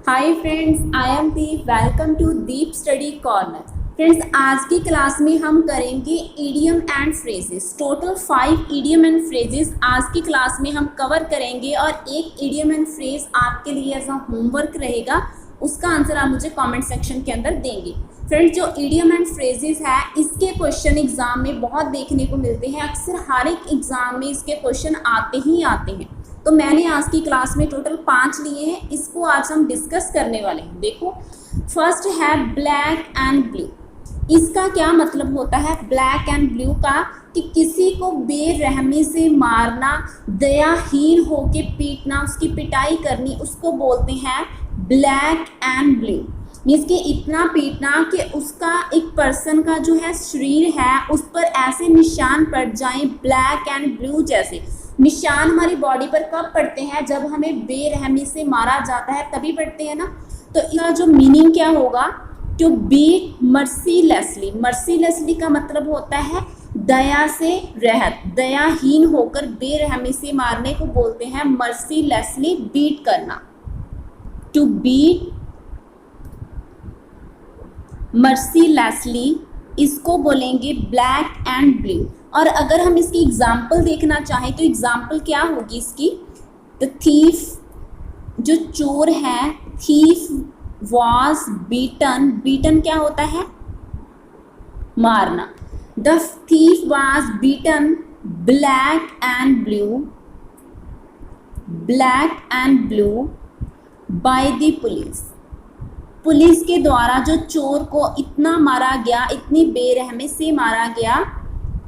Hi friends, I am Deep. Welcome to Deep study corner. Friends, आज की class में हम करेंगे idiom and phrases. Total 5 idiom and phrases आज की क्लास में हम कवर करेंगे और एक इडियम एंड फ्रेज आपके लिए एज अ होमवर्क रहेगा। उसका आंसर आप मुझे कमेंट सेक्शन के अंदर देंगे। फ्रेंड्स, जो इडियम एंड फ्रेजेस है इसके क्वेश्चन एग्जाम में बहुत देखने को मिलते हैं। अक्सर हर एक एग्जाम में इसके क्वेश्चन आते ही आते हैं। तो मैंने आज की क्लास में टोटल 5 लिए हैं, इसको आज हम डिस्कस करने वाले हैं। देखो, फर्स्ट है ब्लैक एंड ब्लू। इसका क्या मतलब होता है ब्लैक एंड ब्लू का? कि किसी को बेरहमी से मारना, दयाहीन होके पीटना, उसकी पिटाई करनी, उसको बोलते हैं ब्लैक एंड ब्लू। मीन्स कि इतना पीटना कि उसका एक पर्सन का जो है शरीर है उस पर ऐसे निशान पड़ जाएं, ब्लैक एंड ब्लू जैसे। निशान हमारी बॉडी पर कब पड़ते हैं? जब हमें बेरहमी से मारा जाता है तभी पड़ते हैं ना। तो इसका जो मीनिंग क्या होगा? To beat mercilessly. मर्सीलेसली का मतलब होता है दया से रहित, दयाहीन होकर बेरहमी से मारने को बोलते हैं मर्सीलेसली, बीट करना। टू बीट मर्सीलेसली, इसको बोलेंगे ब्लैक एंड ब्लू। और अगर हम इसकी एग्जाम्पल देखना चाहें तो एग्जाम्पल क्या होगी इसकी? द थीफ, जो चोर है, थीफ वॉज बीटन। बीटन क्या होता है? मारना। The thief was beaten black and blue, black and blue by the police. Police के द्वारा जो चोर को इतना मारा गया, इतनी बेरहमी से मारा गया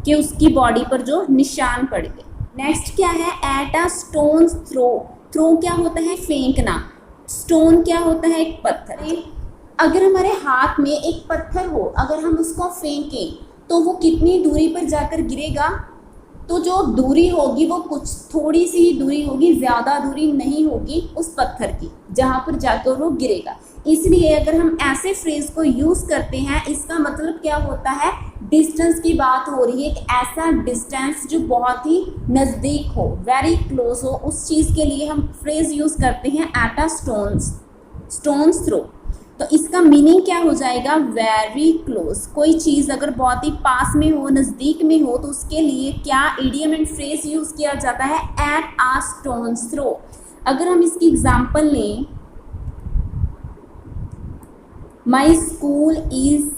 कि उसकी बॉडी पर जो निशान पड़ गए। नेक्स्ट क्या है? At a stone throw. Throw क्या होता है? फेंकना। स्टोन क्या होता है? एक पत्थर। अगर हमारे हाथ में एक पत्थर हो, अगर हम उसको फेंकें तो वो कितनी दूरी पर जाकर गिरेगा? तो जो दूरी होगी वो कुछ थोड़ी सी ही दूरी होगी, ज़्यादा दूरी नहीं होगी उस पत्थर की जहाँ पर जाकर वो गिरेगा। इसलिए अगर हम ऐसे फ्रेज को यूज़ करते हैं, इसका मतलब क्या होता है? डिस्टेंस की बात हो रही है। एक ऐसा डिस्टेंस जो बहुत ही नज़दीक हो, वेरी क्लोज हो, उस चीज़ के लिए हम फ्रेज यूज़ करते हैं एट अ स्टोन्स थ्रो। तो इसका मीनिंग क्या हो जाएगा? Very close. कोई चीज़ अगर बहुत ही पास में हो, नज़दीक में हो, तो उसके लिए क्या इडियम एंड फ्रेज यूज़ किया जाता है? At a stones throw. अगर हम इसकी एग्जाम्पल लें, माई स्कूल इज़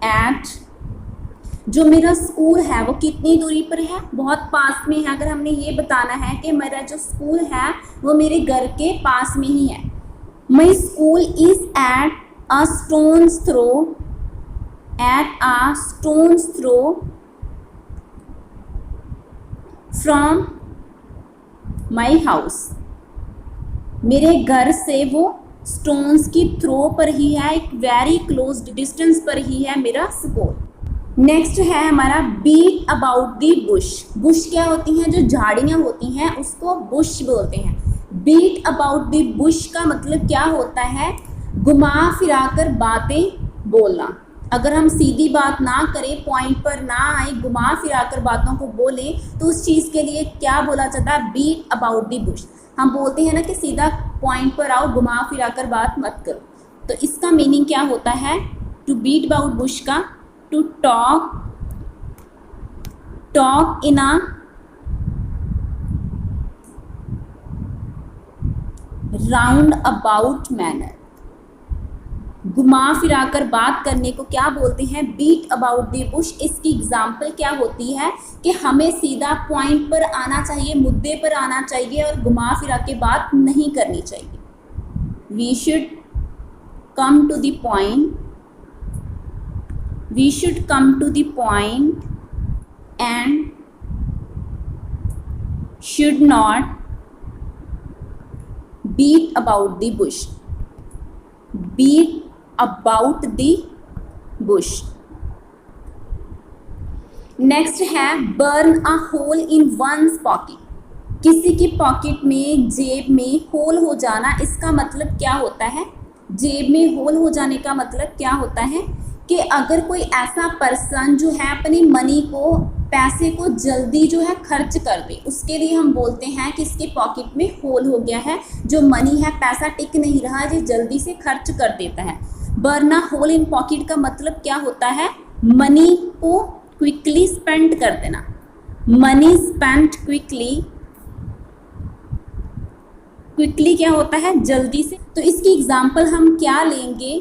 एट, जो मेरा स्कूल है वो कितनी दूरी पर है? बहुत पास में है। अगर हमने ये बताना है कि मेरा जो स्कूल है वो मेरे घर के पास में ही है। My school is at a stones throw, at a stones throw from my house. मेरे घर से वो स्टोन्स की थ्रो पर ही है, एक वेरी क्लोज डिस्टेंस पर ही है मेरा स्कूल। नेक्स्ट है हमारा beat about the bush. Bush क्या होती हैं? जो झाड़ियाँ होती हैं उसको बुश बोलते हैं। बीट अबाउट दी बुश का मतलब क्या होता है? घुमा फिरा कर बातें बोलना। अगर हम सीधी बात ना करें, पॉइंट पर ना आए, घुमा फिरा कर बातों को बोलें, तो उस चीज़ के लिए क्या बोला जाता है? Beat about the bush. हम बोलते हैं ना कि सीधा पॉइंट पर आओ, घुमा फिरा कर बात मत करो। तो इसका मीनिंग क्या होता है? टू बीट अबाउट बुश का to talk in a round about manner. घुमा फिरा कर बात करने को क्या बोलते हैं? Beat about the bush. इसकी एग्जाम्पल क्या होती है? कि हमें सीधा पॉइंट पर आना चाहिए, मुद्दे पर आना चाहिए और घुमा फिरा के बात नहीं करनी चाहिए। We should come to the point, we should come to the point and should not beat about the bush. Beat about the bush. Next है burn a hole in one's pocket. किसी की पॉकेट में, जेब में whole हो जाना, इसका मतलब क्या होता है? जेब में होल हो जाने का मतलब क्या होता है? कि अगर कोई ऐसा पर्सन जो है अपनी मनी को पैसे को जल्दी जो है खर्च कर दे, उसके लिए हम बोलते हैं कि इसके पॉकेट में होल हो गया है, जो मनी है पैसा टिक नहीं रहा, ये जल्दी से खर्च कर देता है। Burn a hole in pocket का मतलब क्या होता है? मनी को क्विकली स्पेंड कर देना, मनी स्पेंट क्विकली। क्विकली क्या होता है? जल्दी से। तो इसकी एग्जाम्पल हम क्या लेंगे?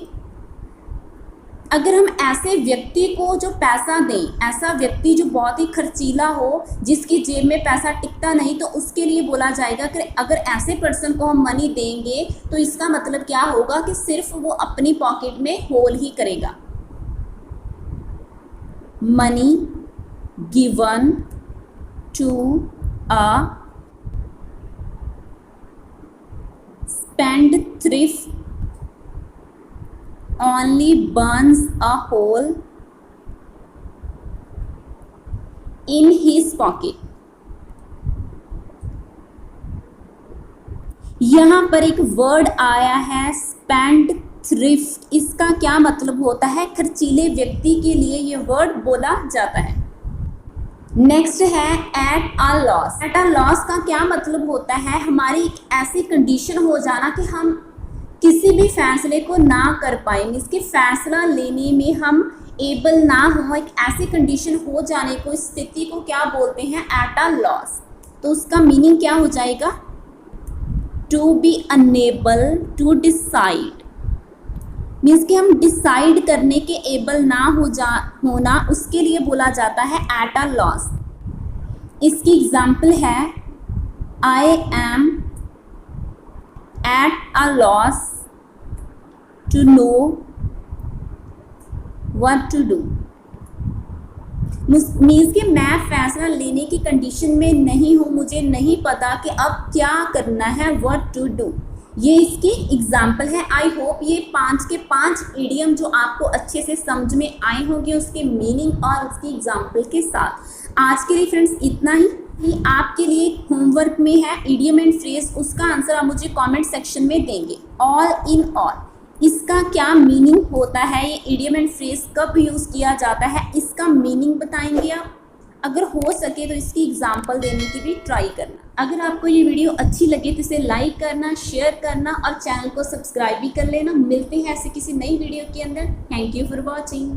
अगर हम ऐसे व्यक्ति को जो पैसा दें, ऐसा व्यक्ति जो बहुत ही खर्चीला हो, जिसकी जेब में पैसा टिकता नहीं, तो उसके लिए बोला जाएगा कि अगर ऐसे पर्सन को हम मनी देंगे तो इसका मतलब क्या होगा कि सिर्फ वो अपनी पॉकेट में होल ही करेगा। Money given to a spendthrift only burns a hole in his pocket। यहाँ पर एक वर्ड आया है spendthrift, इसका क्या मतलब होता है? खर्चीले व्यक्ति के लिए ये वर्ड बोला जाता है। नेक्स्ट है at a loss. Eight a loss का क्या मतलब होता है? हमारी एक ऐसी कंडीशन हो जाना कि हम किसी भी फैसले को ना कर पाएंगे, इसके फैसला लेने में हम एबल ना हो, एक ऐसी कंडीशन हो जाने को, इस स्थिति को क्या बोलते हैं? At a loss. तो उसका मीनिंग क्या हो जाएगा? To be unable to decide, means कि हम डिसाइड करने के एबल ना होना, उसके लिए बोला जाता है एट अ लॉस। इसकी एग्जाम्पल है I am at a loss to know what to do, means कि मैं फैसला लेने की कंडीशन में नहीं हूँ, मुझे नहीं पता कि अब क्या करना है, व्हाट टू डू। ये इसकी एग्जाम्पल है। आई होप ये 5 के 5 इडियम जो आपको अच्छे से समझ में आए होंगे, उसके मीनिंग और उसकी एग्जाम्पल के साथ। आज के लिए फ्रेंड्स इतना ही। आपके लिए होमवर्क में है इडियम एंड फ्रेज, उसका आंसर आप मुझे कमेंट सेक्शन में देंगे। ऑल इन ऑल इसका क्या मीनिंग होता है, ये इडियम एंड फ्रेज कब यूज़ किया जाता है, इसका मीनिंग बताएंगे आप। अगर हो सके तो इसकी एग्जाम्पल देने की भी ट्राई करना। अगर आपको ये वीडियो अच्छी लगे तो इसे लाइक करना, शेयर करना और चैनल को सब्सक्राइब भी कर लेना। मिलते हैं ऐसे किसी नई वीडियो के अंदर। Thank you for watching.